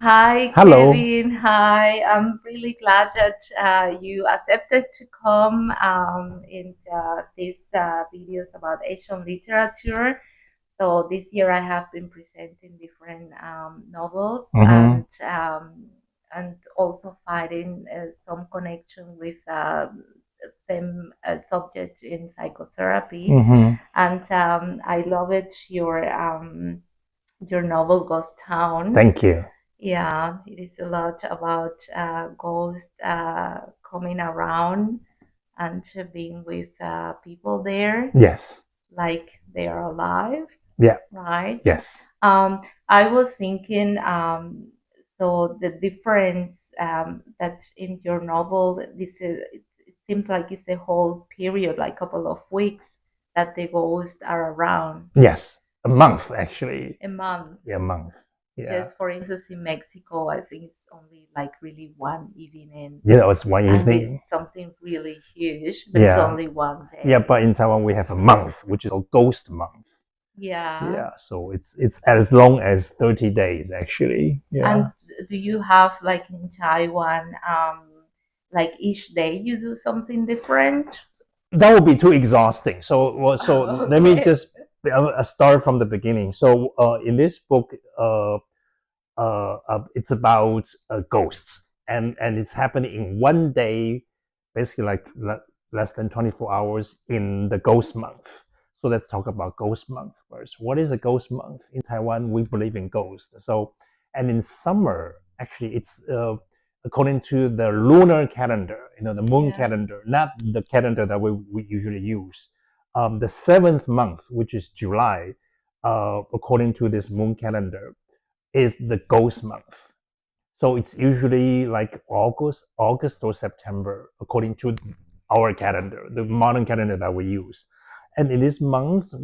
Hi, Hello. Kevin. Hi. I'm really glad that you accepted to come in these videos about Asian literature. So this year I have been presenting different novels Hmm. and also finding some connection with same subject in psychotherapy. Hmm. And I love it. Your novel Ghost Town. Thank you. Yeah, it is a lot about ghosts coming around and being with people there, Yes. like they are alive, Yeah. right? Yes. I was thinking, so the difference that in your novel, it seems like it's a whole period, like couple of weeks, that the ghosts are around, Yes. A month, actually. a month. Yeah, a month. Yeah. Because, for instance, in Mexico, I think it's only like really one evening, It's one and with evening. something really huge, but it's Yeah. only one Yeah, day. but in Taiwan we have a month, which is a ghost month. Yeah. Yeah. So it's as long as 30 days, actually. Yeah. And do you have like in Taiwan, like each day you do something different? That would be too exhausting. So let me Okay. just start from the beginning. So in this book, it's about ghosts, and it's happening in one day, basically like less than 24 hours in the ghost month. So let's talk about ghost month first. What is a ghost month? In Taiwan, we believe in ghosts. So, and in summer, actually, it's according to the lunar calendar, the moon Yeah. calendar, not the calendar that we usually use. The seventh month, which is July, according to this moon calendar, is the ghost month. So it's usually like August or September, according to our calendar, the modern calendar that we use. And in this month,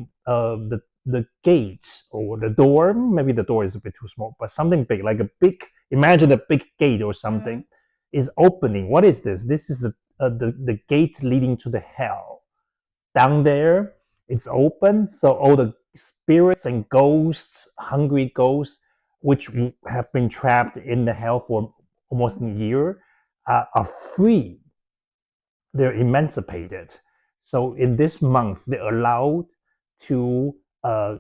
the gates or the door, maybe the door is a bit too small, but something big, like a big, imagine a big gate or Hmm. something, is opening. What is this? This is the gate leading to the hell. Down there, it's open, so all the spirits and ghosts, hungry ghosts, which have been trapped in the hell for almost a year, are free. They're emancipated. So in this month, they're allowed to uh,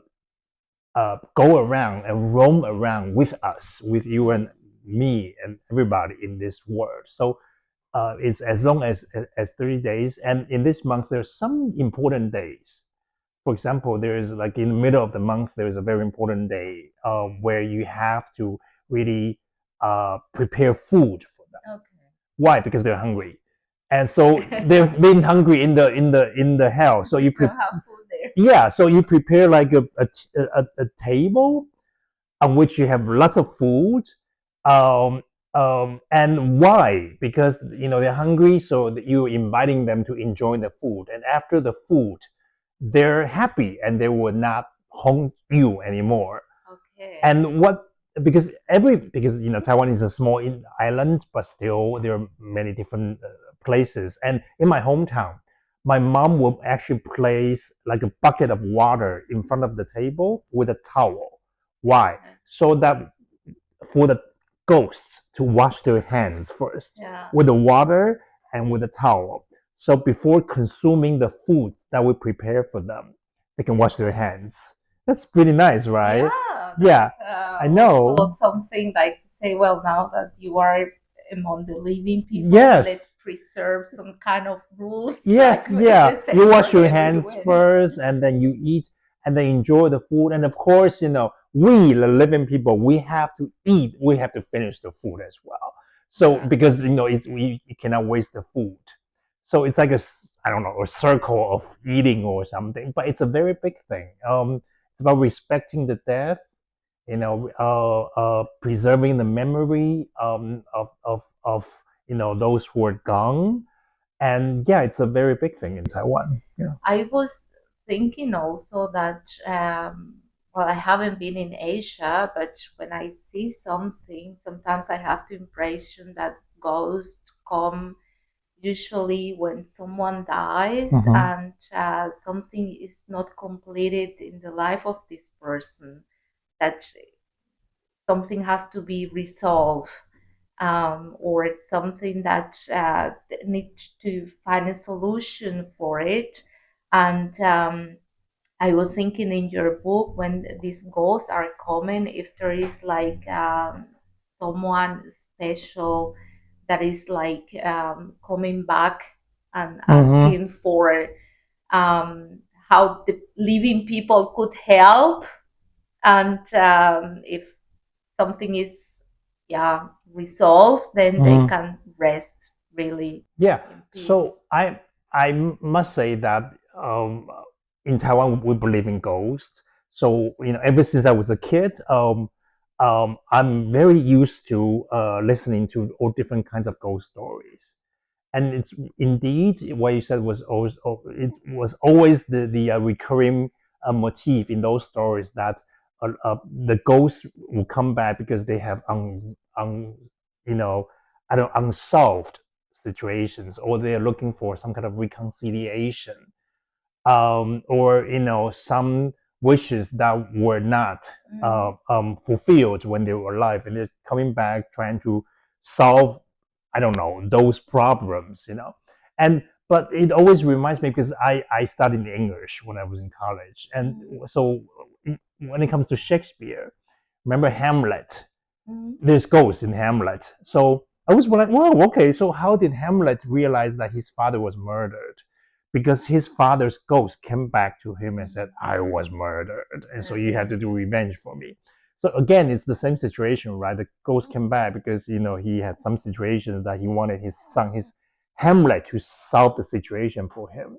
go around and roam around with us, with you and me and everybody in this world. So it's as long as 30 days. And in this month, there's some important days. For example, there is like in the middle of the month, there is a very important day where you have to really prepare food for them. Okay. Why? Because they're hungry, and so they've been hungry in the hell. So They don't have food there. yeah, so you prepare like a table on which you have lots of food. Um, and why? Because they're hungry, so that you're inviting them to enjoy the food. And after the food, they're happy and they will not haunt you anymore. Okay. And what? Because Taiwan is a small island, but still there are many different places. And in my hometown, my mom will actually place like a bucket of water in front of the table with a towel. Why? Okay. So that for the ghosts to wash their hands first Yeah. with the water and with the towel. So before consuming the food that we prepare for them, they can wash their hands. That's pretty nice, right? Yeah, Yeah, that's I also know. something like to say, well, now that you are among the living people, let's Yes, preserve some kind of rules, like yes, make yeah. the You same wash for your hands everyone. first, and then you eat, and then enjoy the food. And of course, we, the living people, we have to eat. We have to finish the food as well. So Yeah. because we cannot waste the food. So it's like I don't know, a circle of eating or something. But it's a very big thing. It's about respecting the death. Preserving the memory of those who are gone. And yeah, it's a very big thing in Taiwan. Yeah. I was thinking also that, well, I haven't been in Asia, but when I see something, sometimes I have the impression that ghosts come usually when someone dies Hmm. and something is not completed in the life of this person, that something have to be resolved, or it's something that needs to find a solution for it. And I was thinking in your book, when these ghosts are coming, if there is like someone special that is like coming back and Mm-hmm. asking for um, how the living people could help, and if something is, yeah, resolved, then they Mm-hmm. can rest really Yeah. in So peace. I must say that in Taiwan we believe in ghosts. So ever since I was a kid, I'm very used to listening to all different kinds of ghost stories. And it's indeed what you said was always, it was always the recurring motif in those stories that the ghosts will come back because they have you know I don't unsolved situations, or they're looking for some kind of reconciliation, or some wishes that were not Mm, fulfilled when they were alive, and they're coming back trying to solve, I don't know, those problems. And but it always reminds me, because I studied English when I was in college, and mm, so when it comes to Shakespeare, remember Hamlet? mm, There's ghosts in Hamlet. So I was like, whoa, okay, so how did Hamlet realize that his father was murdered? Because his father's ghost came back to him and said, mm. I was murdered. And so you have Really? to do revenge for me. So again, it's the same situation, right? The ghost came back because, he had some situations that he wanted his son, his Hamlet, to solve the situation for him.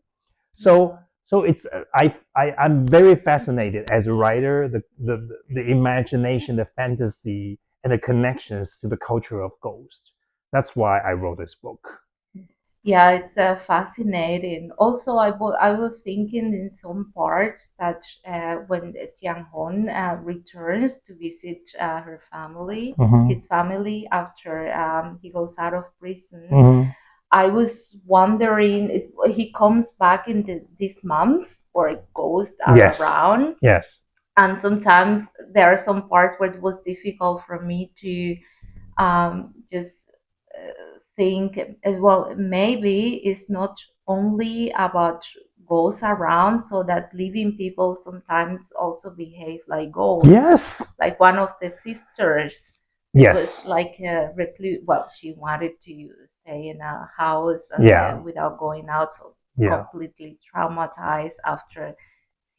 So Yeah. it's I'm very fascinated as a writer, the imagination, the fantasy, and the connections to the culture of ghosts. That's why I wrote this book. Yeah, it's fascinating. Also, I was thinking in some parts that when Tiang Hon returns to visit her family, Mm-hmm. his family, after he goes out of prison, Mm-hmm. I was wondering, he comes back in this month, or ghosts are Yes. around, Yes. and sometimes there are some parts where it was difficult for me to just think, well, maybe it's not only about ghosts around, so that living people sometimes also behave like ghosts. Yes. Like one of the sisters, it was Yes. like a recluse. Well, she wanted to stay in a house and Yeah. without going out, so Yeah. completely traumatized after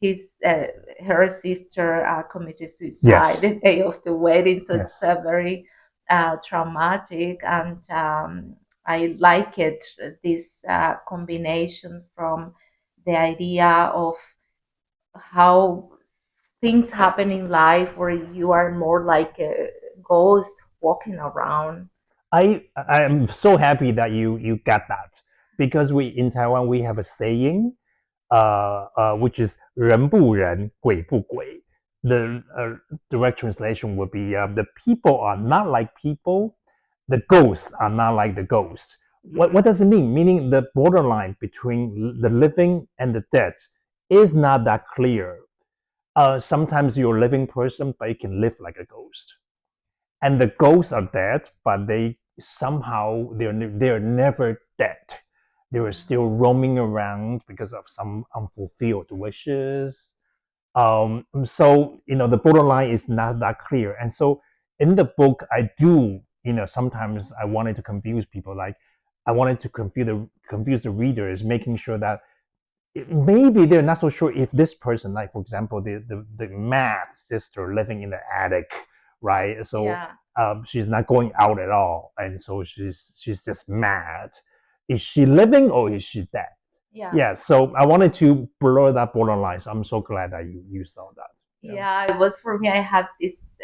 his her sister committed suicide Yes. the day of the wedding. So it's Yes. very traumatic, and I like it, this combination from the idea of how things happen in life where you are more like a ghost walking around. I am so happy that you got that, because we in Taiwan we have a saying, which is 人不人，鬼不鬼. The direct translation would be, the people are not like people, the ghosts are not like the ghosts. What does it mean? Meaning the borderline between the living and the dead is not that clear. Sometimes you're a living person, but you can live like a ghost, and the ghosts are dead, but they're never dead. They are Yeah. still roaming around because of some unfulfilled wishes. So the borderline is not that clear, and so in the book, I do, sometimes I wanted to confuse people, like I wanted to confuse the readers, making sure that maybe they're not so sure if this person, like for example, the mad sister living in the attic, right? So Yeah. she's not going out at all, and so she's just mad. Is she living or is she dead? Yeah. Yeah. So I wanted to blur that borderline. So I'm so glad that you saw that. Yeah. Yeah, it was for me. I had this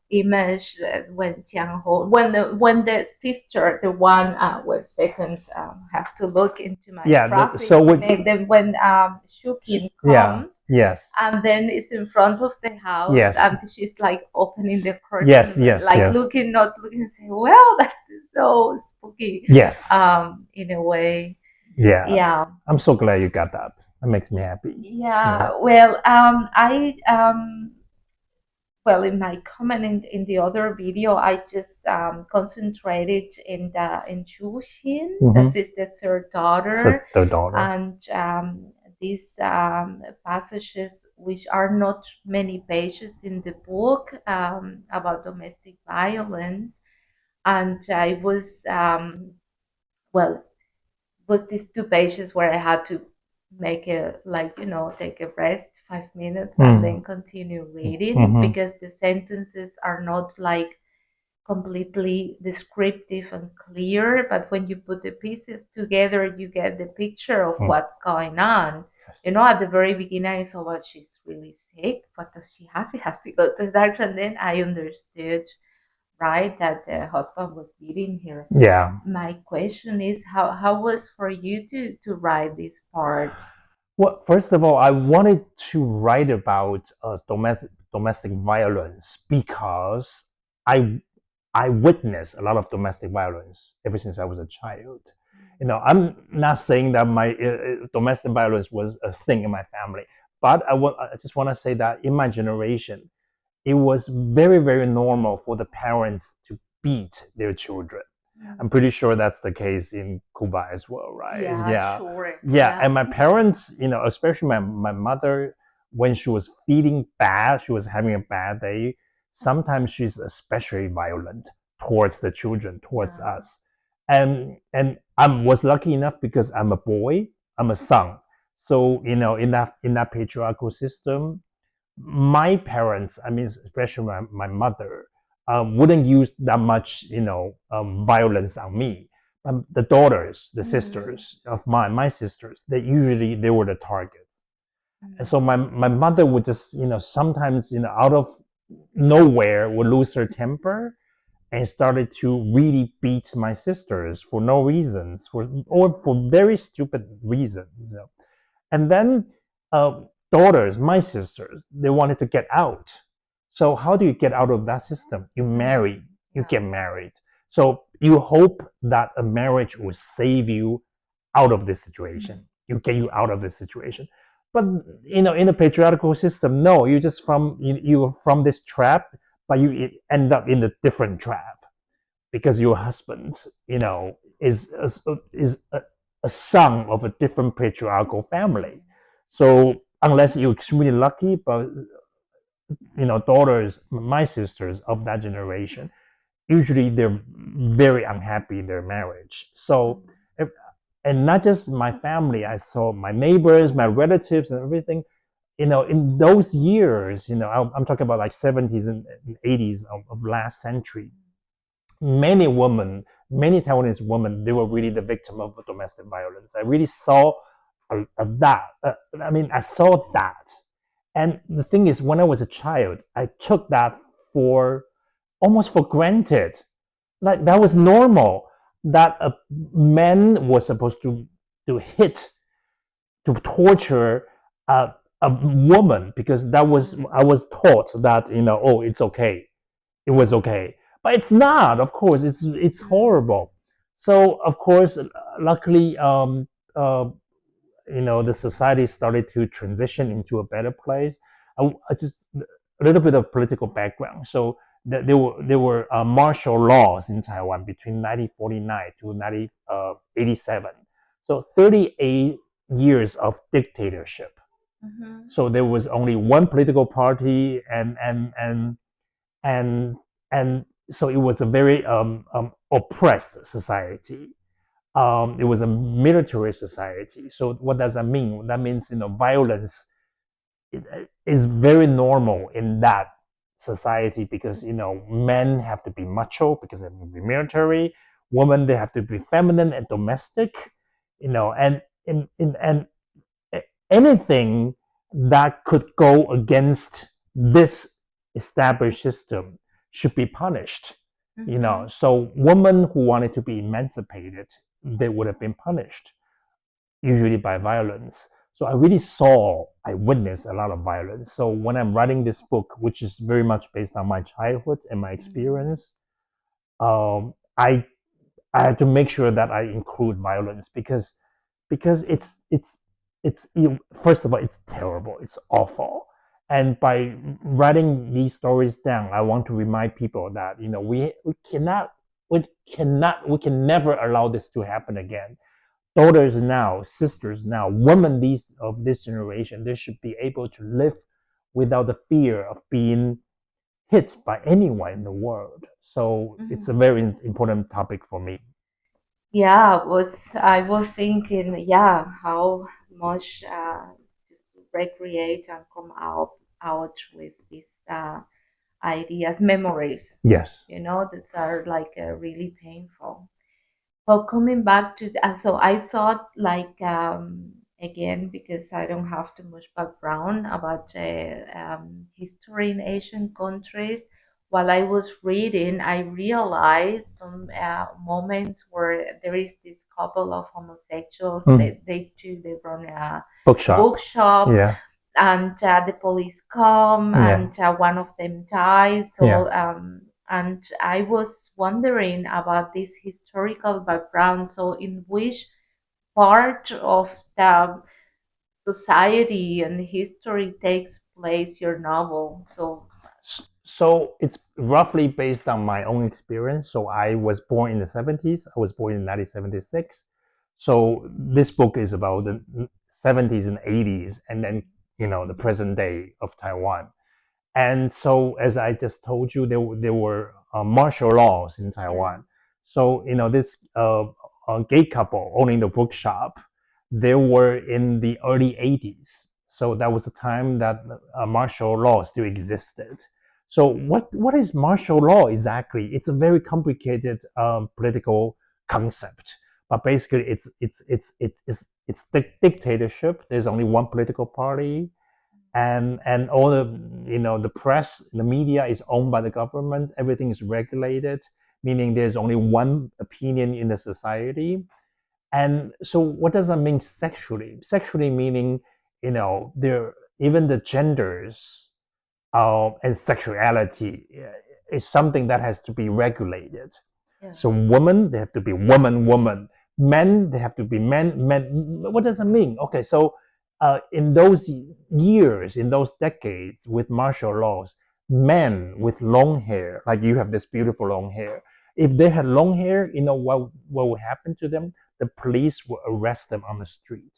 image that when Tiang Ho, when the sister, the one, wait a second, have to look into my Yeah. traffic So with name. Then when Shukin yeah. comes, Yes. and then it's in front of the house, Yes. and she's like opening the Yes. curtain, Yes. like Yes. looking, not looking, and saying, "Well, that's so spooky," Yes. in a way. Yeah. Yeah. I'm so glad you got that. That makes me happy. Yeah. Yeah, well, I well, in my comment in the other video, I just concentrated in Chushin. Mm-hmm. This is the third So daughter, the daughter. and these passages, which are not many pages in the book, about domestic violence, and I was well, was these 2 pages where I had to make a, like, take a rest 5 minutes and Mm. then continue reading, Mm-hmm. because the sentences are not like completely descriptive and clear, but when you put the pieces together, you get the picture of Mm. what's going on. At the very beginning, I saw, well, she's really sick. What does she have? She has to go to the doctor. And then I understood, right, that the husband was beating her. Yeah. My question is, how was for you to write these parts? Well, first of all, I wanted to write about domestic violence because I I witnessed a lot of domestic violence ever since I was a child. I'm not saying that my domestic violence was a thing in my family, but I just want to say that in my generation, it was very, very normal for the parents to beat their children. I'm Mm. pretty sure that's the case in Cuba as well, right? Yeah, Yeah. sure. Yeah. Yeah. And my parents, especially my mother, when she was feeling bad, she was having a bad day, sometimes she's especially violent towards the children, towards Yeah. us. And I was lucky enough because I'm a boy, I'm a son. So, in that patriarchal system, my parents, I mean, especially my mother, wouldn't use that much, violence on me. The daughters, the Mm. sisters of my sisters, they were the targets. And so Mm. my mother would just, sometimes, out of nowhere would lose her temper and started to really beat my sisters for no reasons, or for very stupid reasons. And then uh, daughters, my sisters, they wanted to get out. So how do you get out of that system? You Mm. marry, you Yeah. get married. So you hope that a marriage will save you out of this situation. Mm. You get you out of this situation. But in a patriarchal system, no, you're from this trap, but you end up in a different trap because your husband, is a son of a different patriarchal family. Mm. So unless you're extremely lucky, but daughters, my sisters of that generation, usually they're very unhappy in their marriage. So, Mm. if, and not just my family, I saw my neighbors, my relatives, and everything. In those years, I'm talking about like 70s and 80s of last century, many Taiwanese women, they were really the victim of domestic violence. I really saw that. I mean, I saw that. And the thing is, when I was a child, I took that for almost for granted. Like that was Mm. normal. That a man was supposed to hit, to torture a woman, because that was Mm. I was taught that oh, it's okay, it was okay, but it's not. Of course, it's Mm. horrible. So of course, luckily, uh, the society started to transition into a better place. I just a little bit of political background. So there were martial laws in Taiwan between 1949 to 1987. So 38 years of dictatorship. Mhm. So there was only one political party, and and so it was a very oppressed society. It was a military society. So what does that mean? That means violence is very normal in that society, because men have to be macho because they have to be military. Women, they have to be feminine and domestic. And anything that could go against this established system should be punished. Mhm. So women who wanted to be emancipated, they would have been punished, usually by violence. So I witnessed a lot of violence. So when I'm writing this book, which is very much based on my childhood and my Mm. experience, um, I I had to make sure that I include violence, because it's first of all, it's terrible, it's awful, And by writing these stories down, I want to remind people that we can never allow this to happen again. Daughters now, sisters now, women these of this generation, they should be able to live without the fear of being hit by anyone in the world. So it's a Mhm. very important topic for me. Yeah, I was thinking, yeah, how much just to recreate and come out with these ideas, memories. Yes. These are like really painful. Well, coming back to so I thought like again, because I don't have too much background about history in Asian countries. While I was reading, I realized some moments where there is this couple of homosexuals. Mm. They run a Bookshop. bookshop, Yeah. and the police come, Yeah. and one of them dies. Yeah. And I was wondering about this historical background. So, in which part of the society and history takes place your novel? So, So it's roughly based on my own experience. So I was born in the 70s. I was born in 1976. So this book is about the 70s and 80s, and then the present day of Taiwan. And so, as I just told you, there were martial laws in yeah, Taiwan. So, this gay couple owning the bookshop, they were in the early 80s. So that was the time that martial law still existed. So, what is martial law exactly? It's a very complicated political concept, but basically, it's dictatorship. There's only one political party, and all the press, the media is owned by the government. Everything is regulated, meaning there's only one opinion in the society. And so what does that mean sexually meaning there, even the genders and sexuality is something that has to be regulated. yeah, So women, they have to be woman. Men, they have to be men. What does that mean? Okay, so in those years, in those decades with martial laws, men with long hair, like you have this beautiful long hair, if they had long hair, what would happen to them? The police will arrest them on the street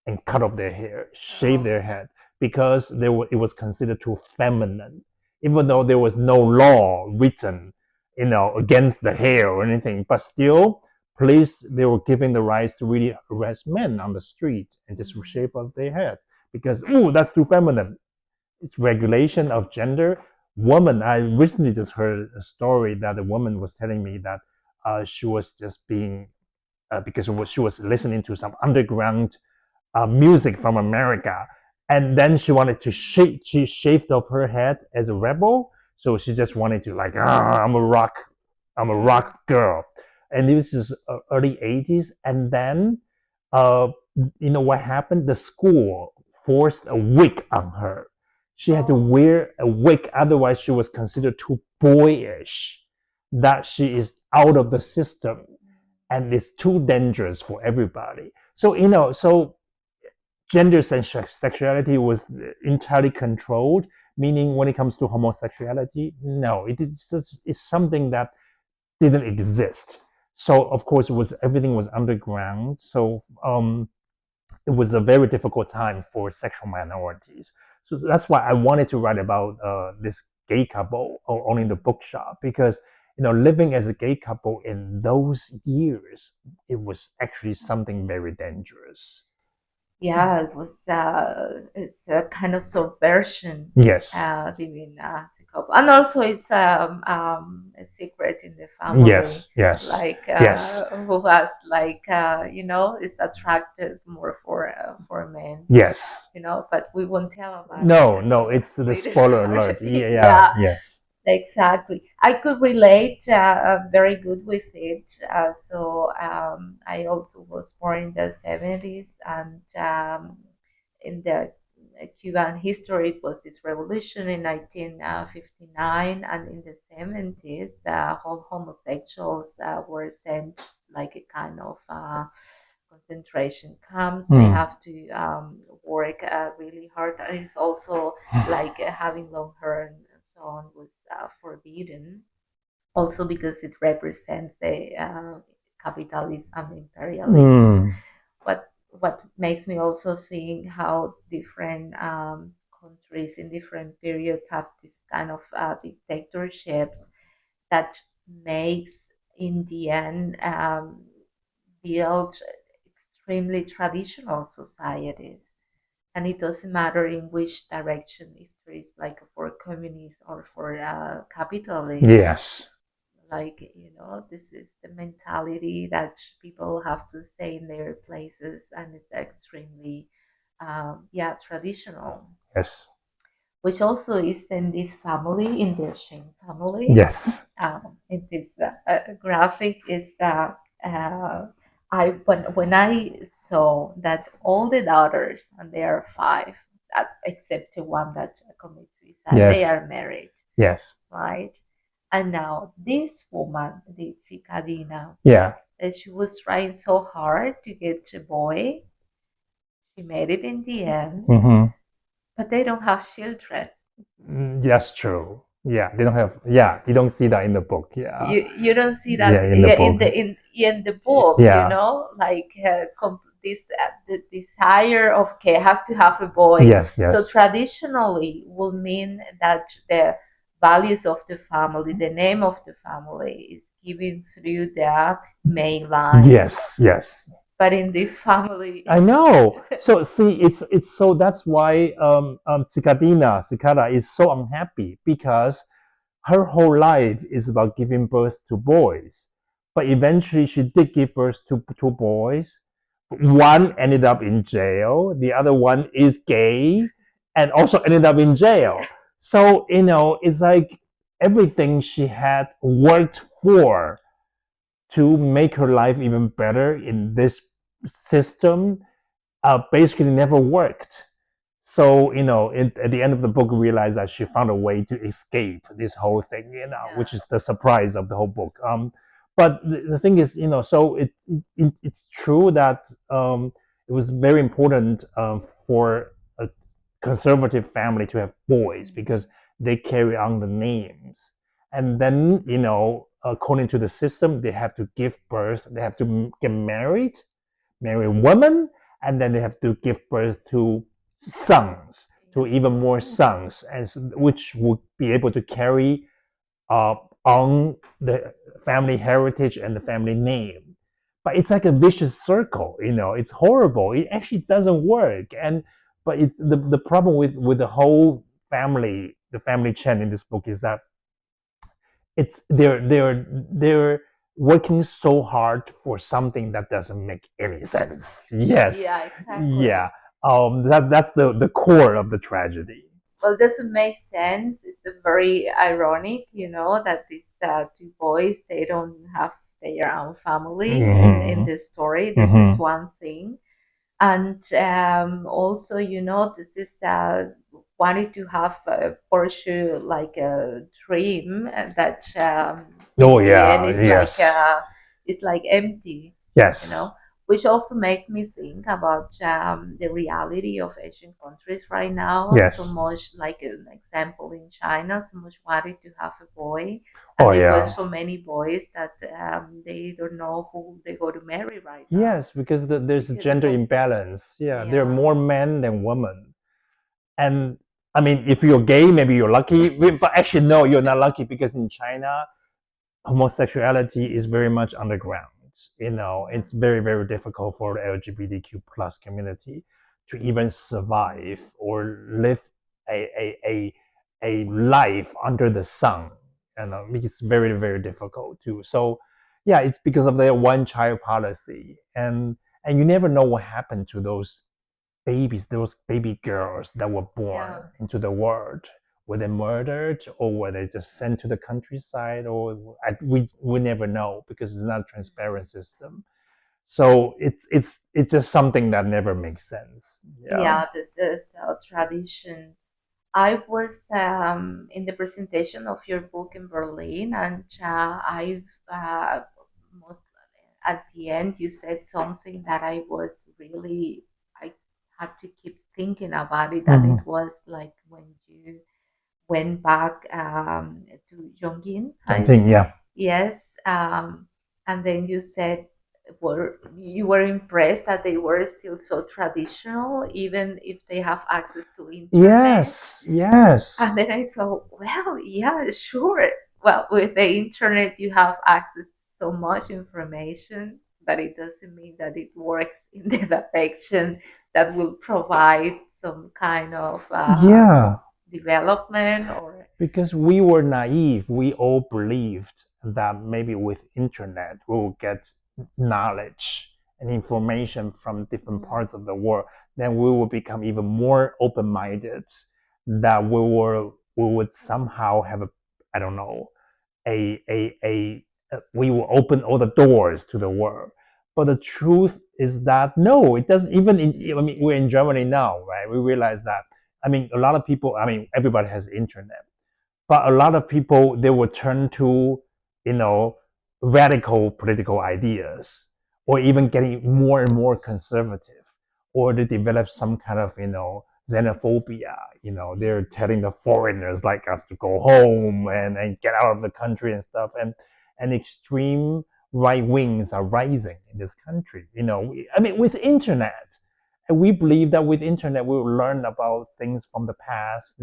and cut off their hair, shave oh, their head, because it was considered too feminine, even though there was no law written, against the hair or anything. But still, police, they were given the rights to really arrest men on the street and just mhm, shave off their head because that's too feminine. It's regulation of gender. Woman, I recently just heard a story that a woman was telling me that she was just being because she was listening to some underground music from America. And then she wanted to she shaved off her head as a rebel. So she just wanted to like, I'm a yeah, rock girl. And this is early 80s. And then, uh, what happened? The school forced a wig on her. She had to oh, wear a wig. Otherwise, she was considered too boyish, that she is out of the system and it's too dangerous for everybody. So, gender and sexuality was entirely controlled, meaning when it comes to homosexuality, no, it's something that didn't exist. So of course everything was underground. So it was a very difficult time for sexual minorities. So that's why I wanted to write about this gay couple owning the bookshop, because living as a gay couple in those years, it was actually something very dangerous. yeah, it's a kind of subversion, Yes. living as a couple, and also it's a secret in the family, Yes, yes, like yes, who has like is attracted more for men, yes. but we won't tell about it No, because no, of it's the rated spoiler R. alert. Yeah, yeah, Yeah, yes. exactly. I could relate very good with it. I also was born in the 70s, and in the Cuban history, it was this revolution in 1959, and in the 70s, the whole homosexuals were sent like a kind of concentration camps. They Mm, have to work really hard. And it's also like having long hair and so on was forbidden. Also because it represents the capitalism and imperialism. Mm. What makes me also think how different countries in different periods have this kind of dictatorships that makes in the end build extremely traditional societies, and it doesn't matter in which direction, if there is like for communists or for capitalists. Yes. Like, this is the mentality that people have to stay in their places, and it's extremely yeah, traditional, Yes. which also is in this family, in the Shin family. Yes. In this graphic is I when I saw that all the daughters, and there are five, except the one that commits suicide, they Yes. are married, Yes. right? And now this woman, the Cicadina, Yeah. that she was trying so hard to get a boy, she made it in the end, Mm-hmm. but they don't have children. That's true. Yeah, they don't have. Yeah, you don't see that in the book. Yeah, You don't see that yeah, in the in book. the book, Yeah. like this the desire of, okay, I have to have a boy. Yes. So Yes. traditionally will mean that the values of the family, the name of the family is given through the main line, Yes. Yes. but in this I family, know. So see, it's so that's why Cicada is so unhappy because her whole life is about giving birth to boys. But eventually, she did give birth to two boys. One ended up in jail. The other one is gay, and also ended up in yeah, jail. So it's like everything she had worked for to make her life even better in this system basically never worked. So, at the end of the book, we realize that she found a way to escape this whole thing, which yeah, is the surprise of the whole book. But the thing is, so it's true that it was very important for a conservative family to have boys because mhm, they carry on the names. And then, according to the system, they have to give birth, they have to get married, marry a woman, and then they have to give birth to sons, to even more sons, and which would be able to carry uh, on the family heritage and the family name. But it's like a vicious circle, It's horrible. It actually doesn't work, and but it's the problem with the whole family, the family Chen in this book is that it's they're working so hard for something that doesn't make any sense. Yes, yeah, yeah. exactly. That's the core of the tragedy. Well, doesn't make sense. It's a very ironic, that these two boys, they don't have their own family in Hmm. the story. This is Hmm. one thing. And also, this is wanting to have pursue like a dream that Oh in the end yeah, yes, is like empty, you yes, know which also makes me think about the reality of Asian countries right now. So yes. much, like an example in China, so much wanted to have a boy, Oh and there were yeah, so many boys that they don't know who they go to marry right now, yes. Because there's a because the gender imbalance. Yeah, there are yeah, more men than women. And I mean, if you're gay, maybe you're lucky. But actually, no, you're not lucky because in China, homosexuality is very much underground. yeah, It's very, very difficult for the LGBTQ plus community to even survive or live a a, a, a life under the sun. It's very, very difficult too. So yeah, it's because of their one child policy. And you never know what happened to those baby girls that were yeah. born into the world. Were they murdered or were they just sent to the countryside? Or we never know because it's not a transparent system. So it's just something that never makes sense. Yeah. Yeah, this is traditions. I was in the presentation of your book in Berlin, and I've most at the end you said something that I was really, I had to keep thinking about it that Mhm. it was like when you went back to Yongin Heist. Something, yeah. Yes, and then you said you were impressed that they were still so traditional, even if they have access to internet. Yes, yes. And then I thought, well, yeah, sure. Well, with the internet, you have access to so much information, but it doesn't mean that it works in the direction that will provide some kind of Yeah, development or. because we were naive. We all believed that maybe with internet we will get knowledge and information from different Mm, parts of the world. Then we will become even more open-minded. That we would somehow have a, I don't know, a we will open all the doors to the world. But the truth is that no, it doesn't. Even in, I mean, we're in Germany now, right? We realize that. I mean, a lot of people. I mean, everybody has internet, but a lot of people they will turn to, you know, radical political ideas, or even getting more and more conservative, or they develop some kind of, xenophobia. They're telling the foreigners like us to go home yeah. and get out of the country and stuff, and extreme right wings are rising in this country. I mean, with internet, and we believe that with internet we will learn about things from the past.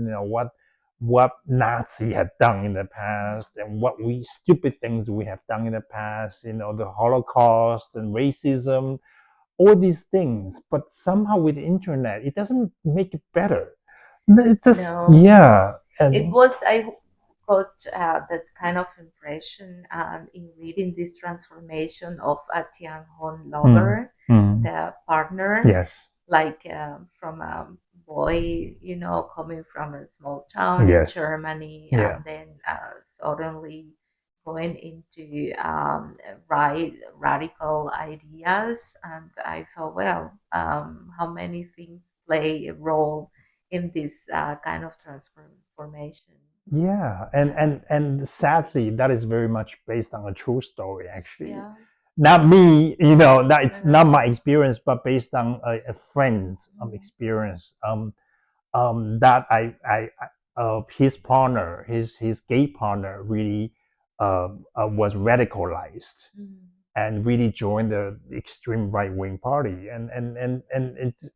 What Nazi had done in the past, and what we stupid things we have done in the past, the Holocaust and racism, all these things. But somehow with the internet, it doesn't make it better. It's just, No, yeah. it And was, I got that kind of impression in reading this transformation of a Tian Hon mm, lover, mm, the partner, yes, like from a boy, coming from a small town in yes, Germany, yeah, and then suddenly going into right radical ideas. And I thought, well, how many things play a role in this kind of transformation. yeah. and Yeah, and and sadly that is very much based on a true story, actually. yeah, Not me, that no, it's not no. my experience, but based on a friend's Mm, experience. That his partner, his gay partner, really was radicalized mm, and really joined the extreme right wing party, and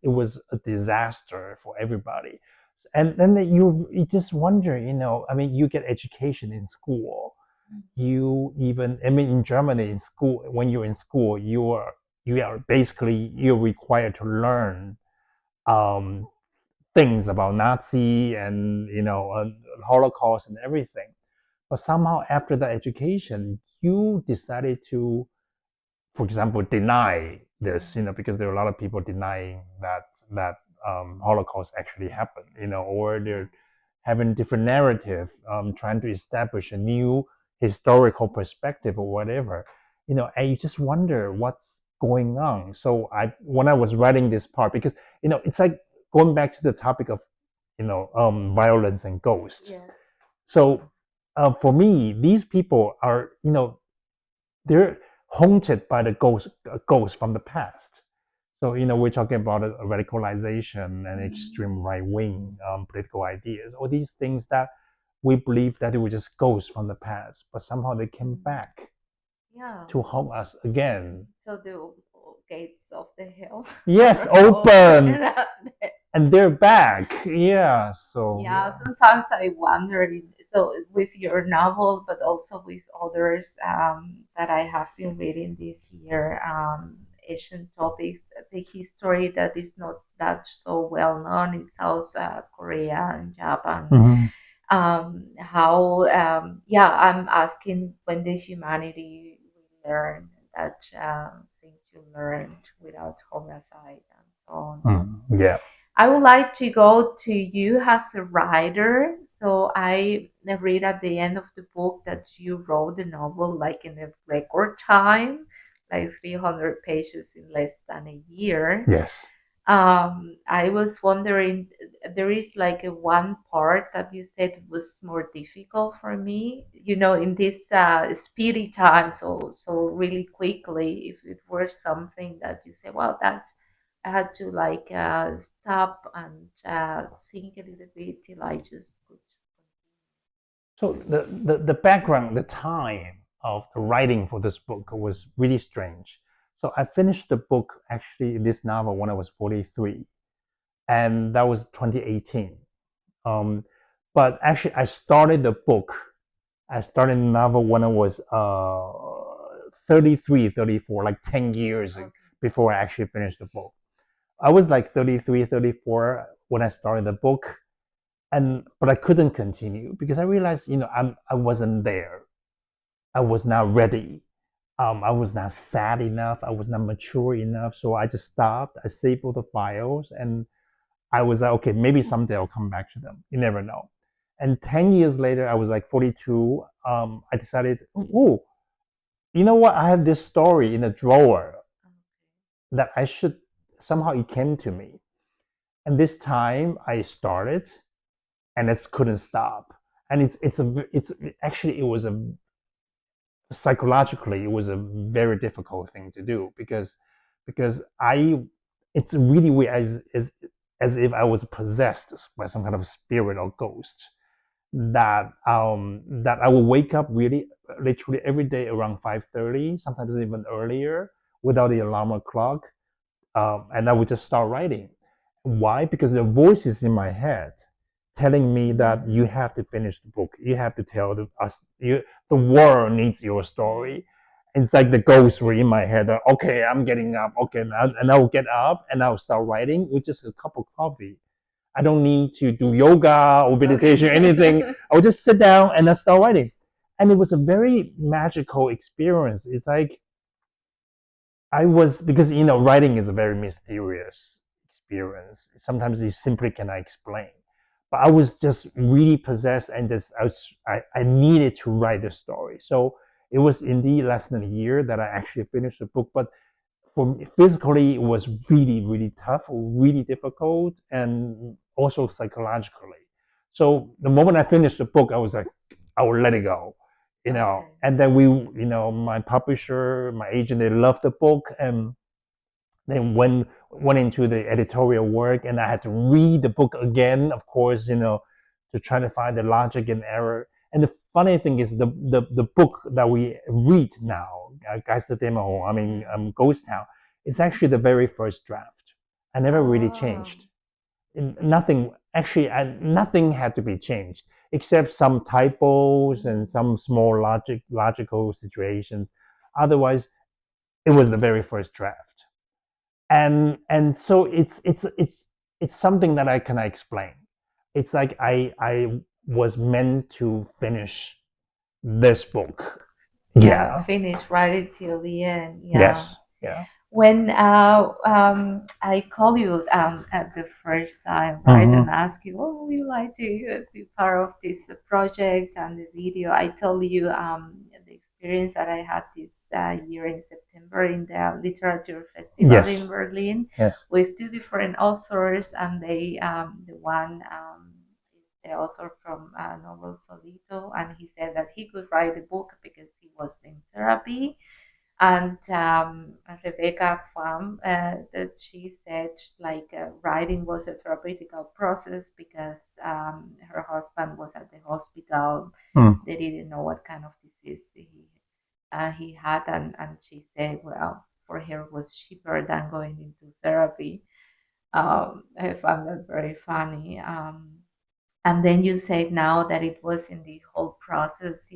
it was a disaster for everybody. And then you just wonder, I mean, you get education in school. mm, You even, I mean, in Germany, in school, when you're in school, you are basically, you're required to learn um, things about Nazi and, Holocaust and everything. But somehow after that education, you decided to, for example, deny this, mm, because there are a lot of people denying that Holocaust actually happened, or yeah, they're having different narrative, trying to establish a new historical perspective or whatever, and you just wonder what's going on. So when I was writing this part, because it's like going back to the topic of violence and ghosts. yes. So for me, these people are, they're haunted by the ghosts from the past. So we're talking about a radicalization and Mm, extreme right wing political ideas, all these things that we believe that it was just ghosts from the past, but somehow they came mm, back yeah. to haunt us again. So the gates of the hell Yes, are open. open, and they're back. Yeah. So Yeah, yeah. sometimes I wonder. So with your novel, but also with others that I have been reading this year, Asian topics, the history that is not that so well known in South Korea and Japan. Mhm. How, yeah, I'm asking when the humanity will learn that things you learned without homicide and so on. Yeah. I would like to go to you as a writer. So I read at the end of the book that you wrote the novel like in a record time, like 300 pages in less than a year. Yes. I was wondering, there is like a one part that you said was more difficult for me, in this speedy time, so really quickly. If it were something that you say, well, that I had to like stop and think a little bit till I just could. So the background, the time of the writing for this book was really strange. So I finished the book, actually, this novel, when I was 43, and that was 2018. Um, but actually, I started the novel when I was 33, 34, like 10 years Okay. before I actually finished the book. I was like 33, 34 when I started the book, and but I couldn't continue because I realized, I wasn't there. I was not ready. I was not sad enough. I was not mature enough. So I just stopped. I saved all the files, and I was like, okay, maybe someday I'll come back to them. You never know. And 10 years later, I was like 42. I decided, oh, you know what? I have this story in a drawer that I should, somehow it came to me. And this time I started, and I couldn't stop. And it's actually, it was a, psychologically, it was a very difficult thing to do, because I it's really weird, as if I was possessed by some kind of spirit or ghost, that I will wake up really literally every day around 5:30, sometimes even earlier, without the alarm clock, and I would just start writing. Why? Because the voice is in my head telling me that you Mm, have to finish the book. You have to tell the world needs your yeah. story. It's like the ghosts were in my head. Okay, I'm getting up. Okay, and I'll get up and I'll start writing with just a cup of coffee. I don't need to do yoga or meditation or anything. Okay. I would just sit down and I start writing. And it was a very magical experience. It's like I was, because writing is a very mysterious experience. Sometimes you simply cannot explain. But I was just really possessed, and I needed to write the story. So it was indeed less than a year that I actually finished the book. But for me, physically, it was really, really tough, really difficult, and also psychologically. So the moment I finished the book, I was like, I will let it go, Okay. And then my publisher, my agent, they loved the book, and then went into the editorial work, and I had to read the book again, of course, to try to find the logic and error. And the funny thing is, the book that we read now, Geister Demo, I mean, Mm. Ghost Town, is actually the very first draft. I never really Oh. changed. Nothing, actually, nothing had to be changed except some typos and Mm. some small logical situations. Otherwise, it was the very first draft, and so it's something that I cannot explain. It's like I was meant to finish this book. Yeah, Yeah. finish, write it till the end. Yeah. Yes. Yeah. When I call you at the first time, right, and Mm-hmm. ask you, oh, would you like to be part of this project and the video? I told you the experience that I had this year in September in the literature festival Yes. in Berlin Yes. with two different authors, and the one is the author from Novel Solito, and he said that he could write the book because he was in therapy, and Rebecca Pham, that she said like writing was a therapeutical process because her husband was at the hospital. Mm. They didn't know what kind of disease he had, and she said, well, for her it was cheaper than going into therapy. I found that very funny. And then you said now that it was in the whole process,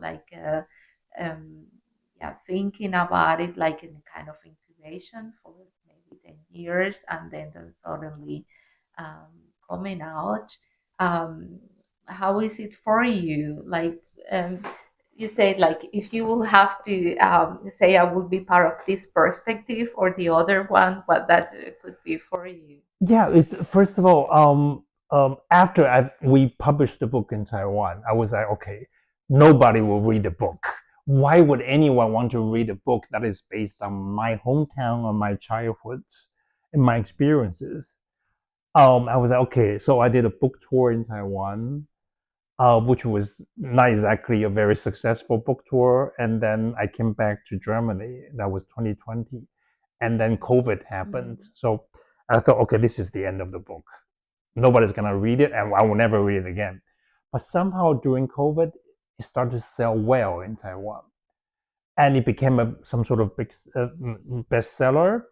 like um, yeah, thinking about it like in a kind of incubation for maybe 10 years, and then suddenly um, coming out. um, how is it for you, like um, you said, like if you will have to say I will be part of this perspective or the other one, what that could be for you. Yeah. It's, first of all, after we published the book in Taiwan, I was like, okay, nobody will read the book. Why would anyone want to read a book that is based on my hometown, on my childhood, and my experiences? I was like, okay, so I did a book tour in Taiwan, which was not exactly a very successful book tour, and then I came back to Germany. That was 2020, and then COVID happened. Mm. So I thought, okay, this is the end of the book. Nobody's gonna read it, and I will never read it again. But somehow during COVID, it started to sell well in Taiwan, and it became some sort of big bestseller.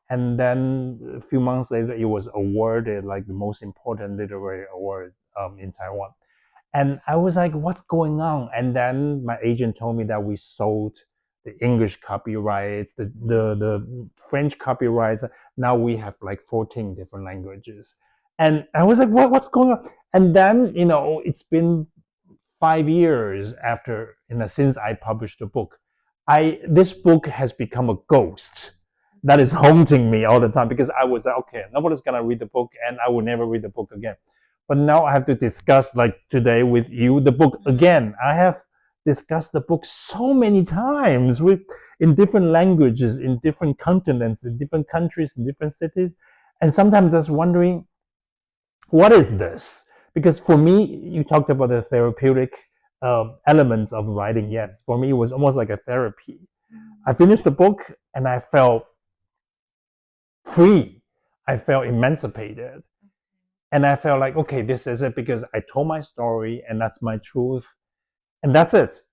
And then a few months later, it was awarded like the most important literary award in Taiwan. And I was like, what's going on? And then my agent told me that we sold the English copyrights, the French copyrights. Now we have like 14 different languages. And I was like, what's going on? And then, it's been 5 years after, since I published the book. This book has become a ghost that is haunting me all the time because I was like, okay, nobody's gonna read the book and I will never read the book again. But now I have to discuss, like today with you, the book Mm. again. I have discussed the book so many times with in different languages, in different continents, in different countries, in different cities, and sometimes just wondering, what is this? Because for me, you talked about the therapeutic elements of writing. Yes, for me, it was almost like a therapy. I Mm. finished the book and I felt free. I felt emancipated. And I felt like, okay, this is it because I told my story and that's my truth. And that's it.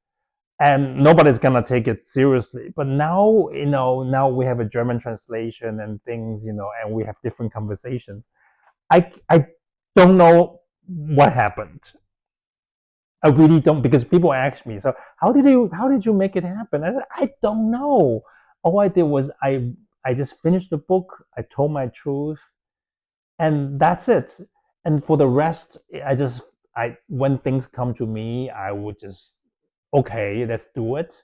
And nobody's gonna take it seriously. But now, now we have a German translation and things, and we have different conversations. I don't know what happened. I really don't, because people ask me, so how did you make it happen? I said, I don't know. All I did was I just finished the book, I told my truth, and that's it. And for the rest, I when things come to me, I would just, okay, let's do it.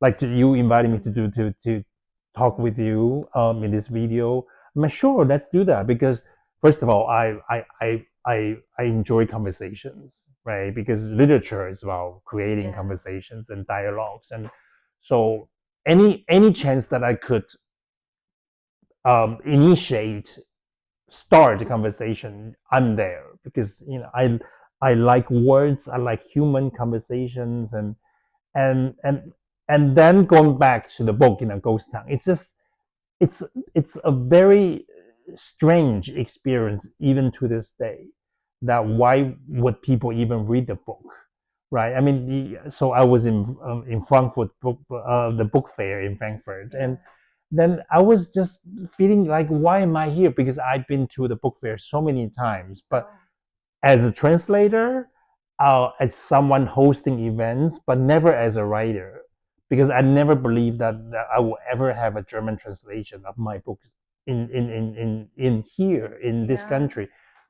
Like you invited me to do to talk with you in this video. I'm like, sure, let's do that because first of all, I enjoy conversations, right? Because literature is about creating Yeah. conversations and dialogues, and so any chance that I could initiate, start a conversation, I'm there because I like words, I like human conversations, and and and then going back to the book, Ghost Town. It's it's a very strange experience even to this day. That why would people even read the book, right? I mean, so I was in Frankfurt the book fair in Frankfurt, Yeah. and then I was just feeling like, why am I here? Because I've been to the book fair so many times, but Oh. as a translator, as someone hosting events, but never as a writer, because I never believed that I will ever have a German translation of my books in here in this Yeah. country.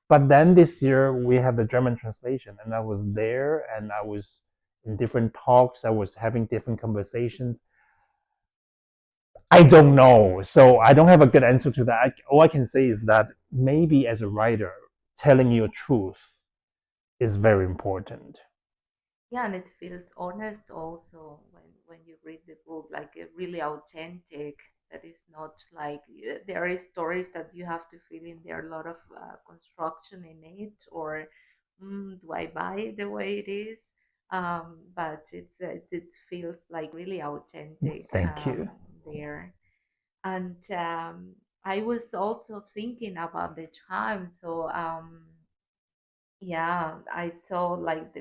But then this year we have the German translation, and I was there, and I was in different talks. I was having different conversations. I don't know, so I don't have a good answer to that. All I can say is that maybe as a writer, telling your truth is very important. Yeah, and it feels honest also when you read the book, like really authentic. That is not like there is stories that you have to feel in there, a lot of construction in it, or do I buy it the way it is? But it feels like really authentic Thank you. there. And I was also thinking about the time, so. Yeah, I saw like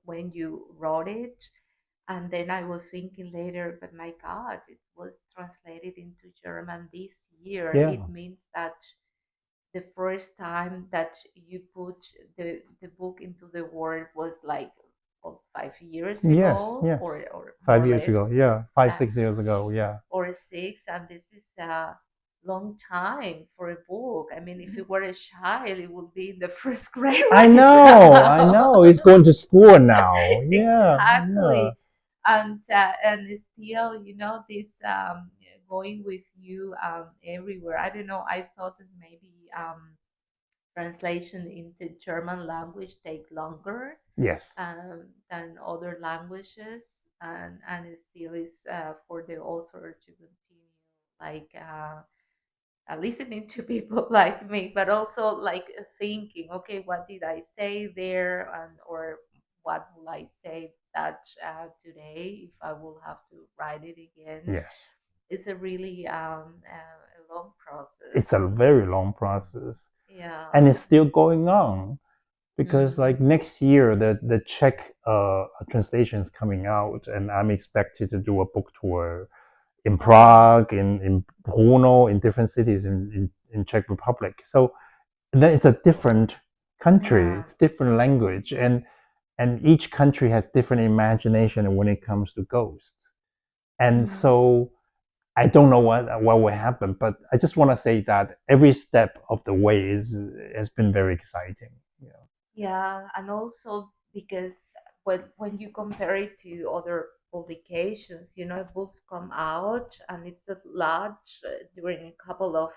when you wrote it, and then I was thinking later, but my God, it was translated into German this year. Yeah. It means that the first time that you put the book into the world was like 5 years Yes. ago, Yes. or more Five or years less, ago. Yeah. Five, uh, 6 years ago. Yeah. or six, and this is a long time for a book. I mean, if it were a child, it would be in the first grade I right know. I now. know. He's going to school now. Yeah. Yeah. Exactly. And still, this going with you everywhere. I don't know, I thought that maybe translation into German language take longer Yes. than other languages, and it still is for the author to continue like listening to people like me, but also like thinking, okay, what did I say there, and or what will I say that today if I will have to write it again. Yes. It's a really long process. It's a very long process, and Yeah. it's still going on because like Mm. next year the Czech translation is coming out, and I'm expected to do a book tour in Oh, Prague, in Brno, in different cities in Czech Republic. So then it's a different country, yeah. it's different language, and each country has different imagination when it comes to ghosts. And Mm. so I don't know what will happen, but I just want to say that every step of the way is has been very exciting. You know. Yeah, and also because when you compare it to other publications, books come out and it's a lot during a couple of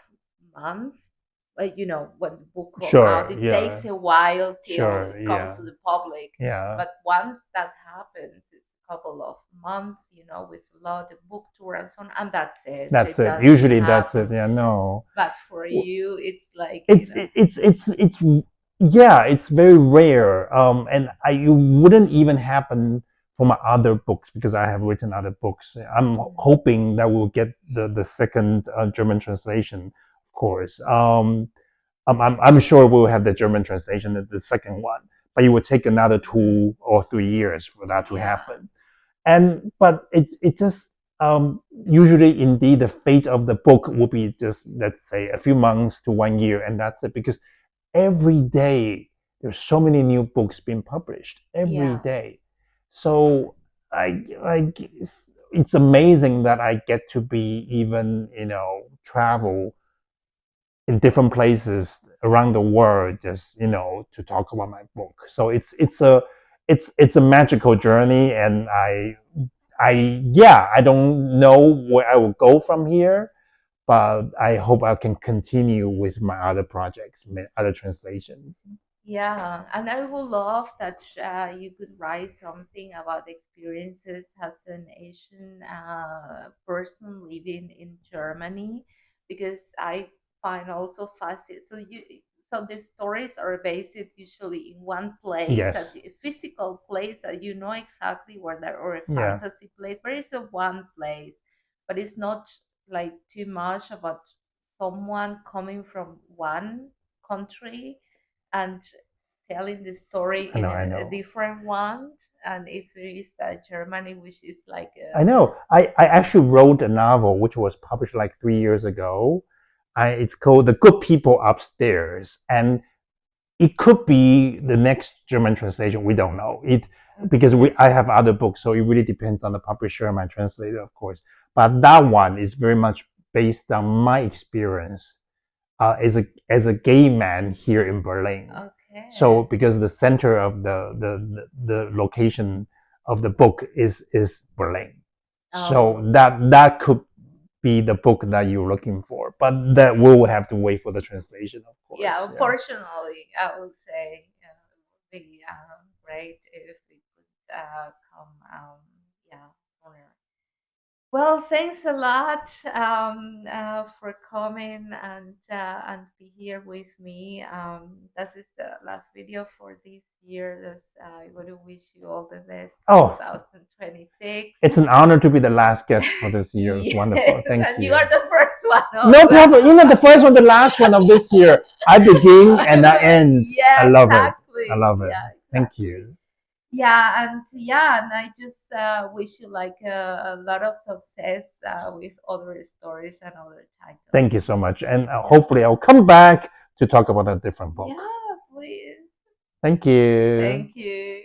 months. But when the book come out, Sure, it takes yeah, a while till sure, it comes yeah, to the public. yeah. But once that happens, it's a couple of months, with a lot of book tour and so on, and that's it. That's It it. doesn't Usually, that's it. happen. Yeah, no. But for you, it's like, It's yeah, it's very rare. And you wouldn't even happen for my other books because I have written other books. I'm mm, hoping that we'll get the second German translation, of course. I'm sure we'll have the German translation of the second one, but it would take another mm, 2 or 3 years for that to yeah. happen. And but it's just usually indeed the fate of the book will be just, let's say, a few months to 1 year, and that's it, because every day there's so many new books being published every Yeah. day. So I it's amazing that I get to be even travel in different places around the world, just to talk about my book. So it's a magical journey, and I don't know where I will go from here, but I hope I can continue with my other projects, my other translations. Yeah, and I would love that you could write something about experiences as an Asian person living in Germany, because I find also fascinating. So the stories are based usually in one place, Yes. a physical place that you know exactly where there, or a Yeah. fantasy place, but it's a one place, but it's not like too much about someone coming from one country and telling the story I in know. I a know. different one. And if it is Germany, which is like I know. I actually wrote a novel which was published like 3 years ago. It's called The Good People Upstairs, and it could be the next German translation. We don't know it because okay, I have other books, so it really depends on the publisher and my translator, of course. But that one is very much based on my experience as a gay man here in Berlin. So okay, because the center of the location of the book is Berlin, so oh, that could be the book that you're looking for, but that we'll have to wait for the translation, of yeah. course. Yeah. Unfortunately, I would say it would be great if it could come. Yeah, sooner. Well, thanks a lot for coming and be here with me. This is the last video for this year. I want to wish you all the best, Oh, 2026. it's an honor to be the last guest for this year. It's Yes, wonderful. Thank and you you. are the first one No also. problem. You're not the first one, the last one of this year. I begin and I end. I Yeah, love it. I exactly. love it. Yeah, Thank exactly. you. And I just wish you like a lot of success with other stories and other Thank you titles. so much. And Yeah, hopefully I'll come back to talk about a different book. yeah, please. Thank you. Thank you.